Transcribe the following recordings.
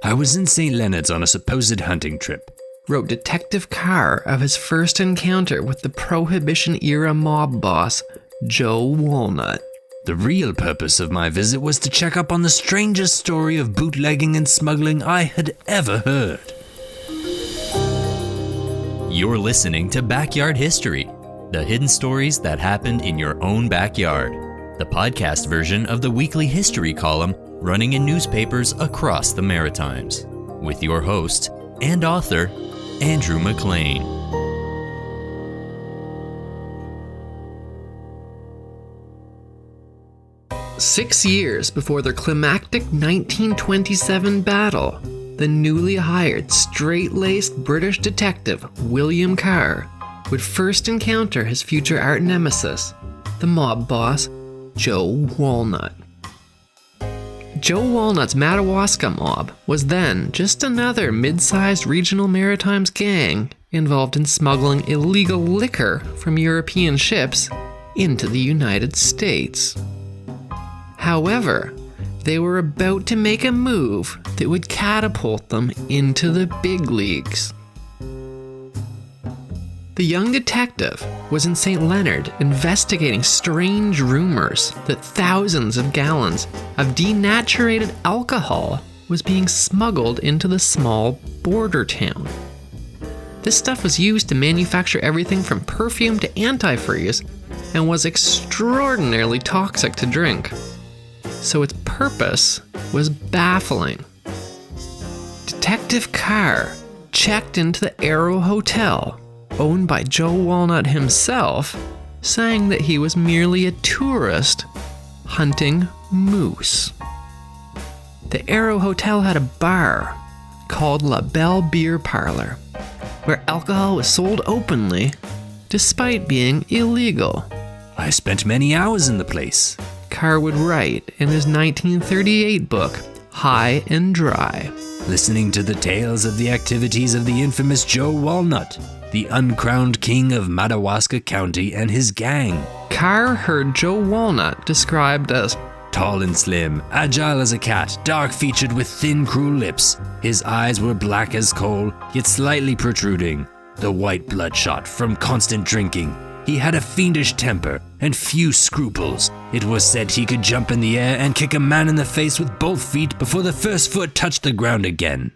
I was in St. Leonard's on a supposed hunting trip, wrote Detective Carr of his first encounter with the Prohibition-era mob boss, Joe Walnut. The real purpose of my visit was to check up on the strangest story of bootlegging and smuggling I had ever heard. You're listening to Backyard History, the hidden stories that happened in your own backyard, the podcast version of the weekly history column running in newspapers across the Maritimes, with your host and author, Andrew McLean. "6 years before their climactic 1927 battle, the newly hired, straight-laced British detective William Carr would first encounter his future arch nemesis, the mob boss Joe Walnut. Joe Walnut's Madawaska mob was then just another mid-sized regional Maritimes gang involved in smuggling illegal liquor from European ships into the United States. However, they were about to make a move that would catapult them into the big leagues. The young detective was in St. Leonard investigating strange rumors that thousands of gallons of denatured alcohol was being smuggled into the small border town. This stuff was used to manufacture everything from perfume to antifreeze and was extraordinarily toxic to drink. So its purpose was baffling. Detective Carr checked into the Arrow Hotel, owned by Joe Walnut himself, saying that he was merely a tourist hunting moose. The Arrow Hotel had a bar called La Belle Beer Parlor, where alcohol was sold openly despite being illegal. I spent many hours in the place, Carr would write in his 1938 book, High and Dry, listening to the tales of the activities of the infamous Joe Walnut, the uncrowned king of Madawaska County and his gang. Carr heard Joe Walnut described as tall and slim, agile as a cat, dark-featured with thin, cruel lips. His eyes were black as coal, yet slightly protruding, the white bloodshot from constant drinking. He had a fiendish temper and few scruples. It was said he could jump in the air and kick a man in the face with both feet before the first foot touched the ground again.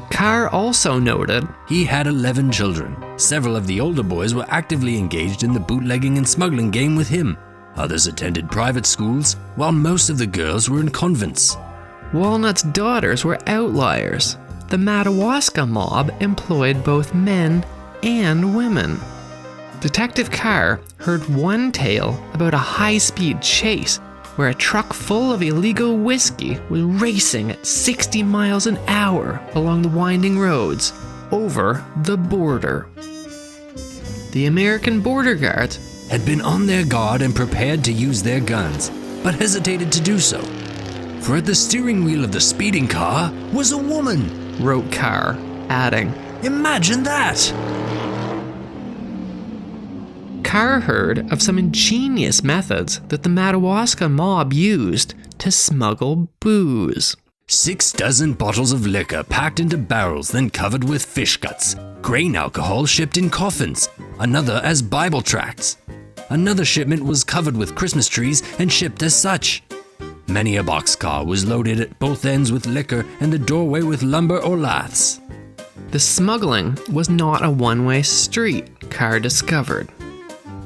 Carr also noted he had 11 children. Several of the older boys were actively engaged in the bootlegging and smuggling game with him. Others attended private schools, while most of the girls were in convents. Walnut's daughters were outliers. The Madawaska mob employed both men and women. Detective Carr heard one tale about a high-speed chase where a truck full of illegal whiskey was racing at 60 miles an hour along the winding roads over the border. The American border guards had been on their guard and prepared to use their guns, but hesitated to do so. For at the steering wheel of the speeding car was a woman, wrote Carr, adding, "Imagine that!" Carr heard of some ingenious methods that the Madawaska mob used to smuggle booze. 6 dozen bottles of liquor packed into barrels, then covered with fish guts. Grain alcohol shipped in coffins, another as Bible tracts. Another shipment was covered with Christmas trees and shipped as such. Many a boxcar was loaded at both ends with liquor and the doorway with lumber or laths. The smuggling was not a one-way street, Carr discovered.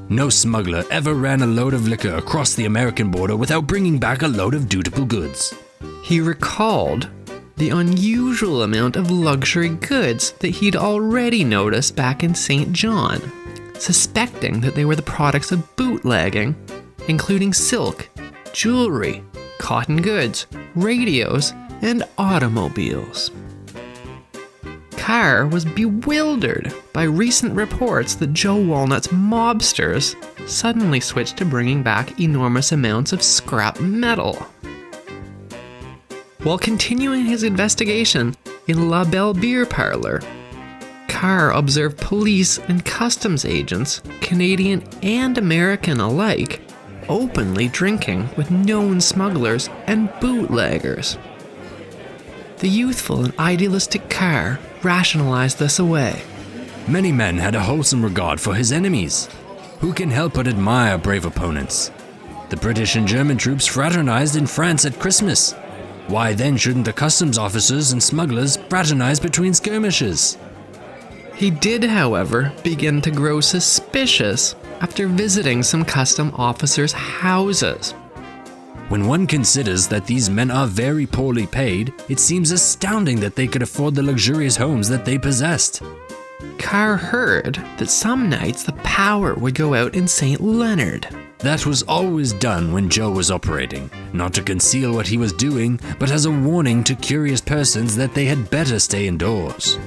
No smuggler ever ran a load of liquor across the American border without bringing back a load of dutiful goods. He recalled the unusual amount of luxury goods that he'd already noticed back in St. John, suspecting that they were the products of bootlegging, including silk, jewelry, cotton goods, radios, and automobiles. Carr was bewildered by recent reports that Joe Walnut's mobsters suddenly switched to bringing back enormous amounts of scrap metal. While continuing his investigation in La Belle Beer Parlor, Carr observed police and customs agents, Canadian and American alike, openly drinking with known smugglers and bootleggers. The youthful and idealistic Carr rationalized this away. Many men had a wholesome regard for his enemies. Who can help but admire brave opponents? The British and German troops fraternized in France at Christmas. Why then shouldn't the customs officers and smugglers fraternize between skirmishes? He did, however, begin to grow suspicious after visiting some custom officers' houses. When one considers that these men are very poorly paid, it seems astounding that they could afford the luxurious homes that they possessed. Carr heard that some nights the power would go out in St. Leonard. That was always done when Joe was operating, not to conceal what he was doing, but as a warning to curious persons that they had better stay indoors.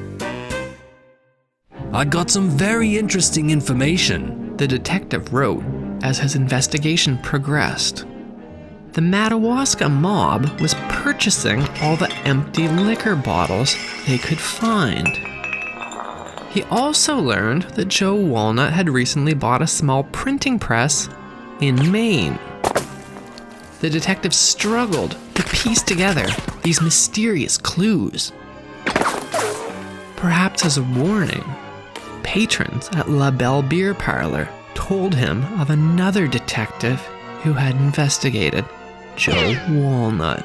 I got some very interesting information, the detective wrote as his investigation progressed. The Madawaska mob was purchasing all the empty liquor bottles they could find. He also learned that Joe Walnut had recently bought a small printing press in Maine. The detective struggled to piece together these mysterious clues. Perhaps as a warning, patrons at La Belle Beer Parlor told him of another detective who had investigated Joe Walnut.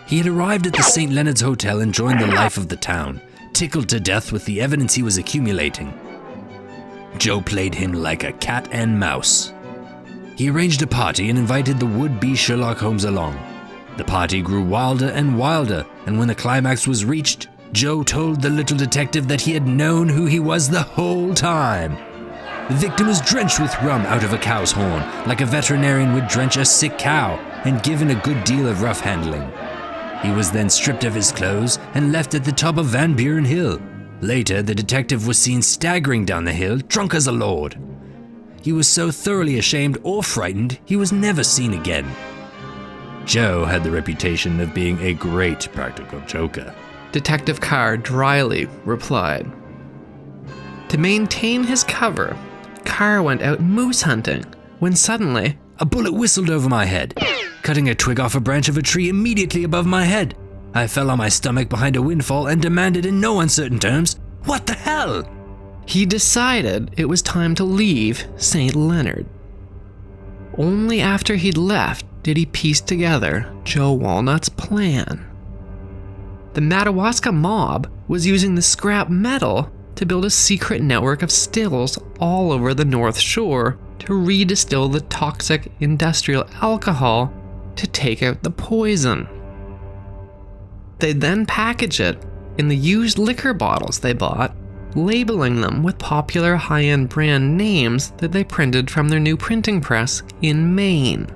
He had arrived at the St. Leonard's Hotel enjoying the life of the town, tickled to death with the evidence he was accumulating. Joe played him like a cat and mouse. He arranged a party and invited the would-be Sherlock Holmes along. The party grew wilder and wilder, and when the climax was reached, Joe told the little detective that he had known who he was the whole time. The victim was drenched with rum out of a cow's horn, like a veterinarian would drench a sick cow, and given a good deal of rough handling. He was then stripped of his clothes and left at the top of Van Buren Hill. Later, the detective was seen staggering down the hill, drunk as a lord. He was so thoroughly ashamed or frightened, he was never seen again. Joe had the reputation of being a great practical joker. Detective Carr dryly replied. To maintain his cover, Carr went out moose hunting when suddenly a bullet whistled over my head, cutting a twig off a branch of a tree immediately above my head. I fell on my stomach behind a windfall and demanded in no uncertain terms, "What the hell?" He decided it was time to leave St. Leonard. Only after he'd left did he piece together Joe Walnut's plan. The Madawaska mob was using the scrap metal to build a secret network of stills all over the North Shore to redistill the toxic industrial alcohol to take out the poison. They'd then package it in the used liquor bottles they bought, labeling them with popular high-end brand names that they printed from their new printing press in Maine.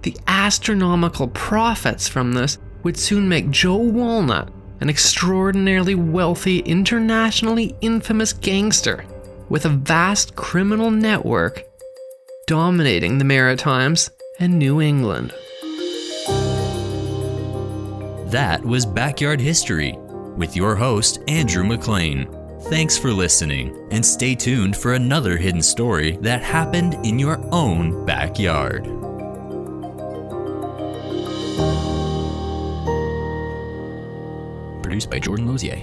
The astronomical profits from this would soon make Joe Walnut an extraordinarily wealthy, internationally infamous gangster with a vast criminal network dominating the Maritimes and New England. That was Backyard History with your host, Andrew McLean. Thanks for listening, and stay tuned for another hidden story that happened in your own backyard. Produced by Jordan Lozier.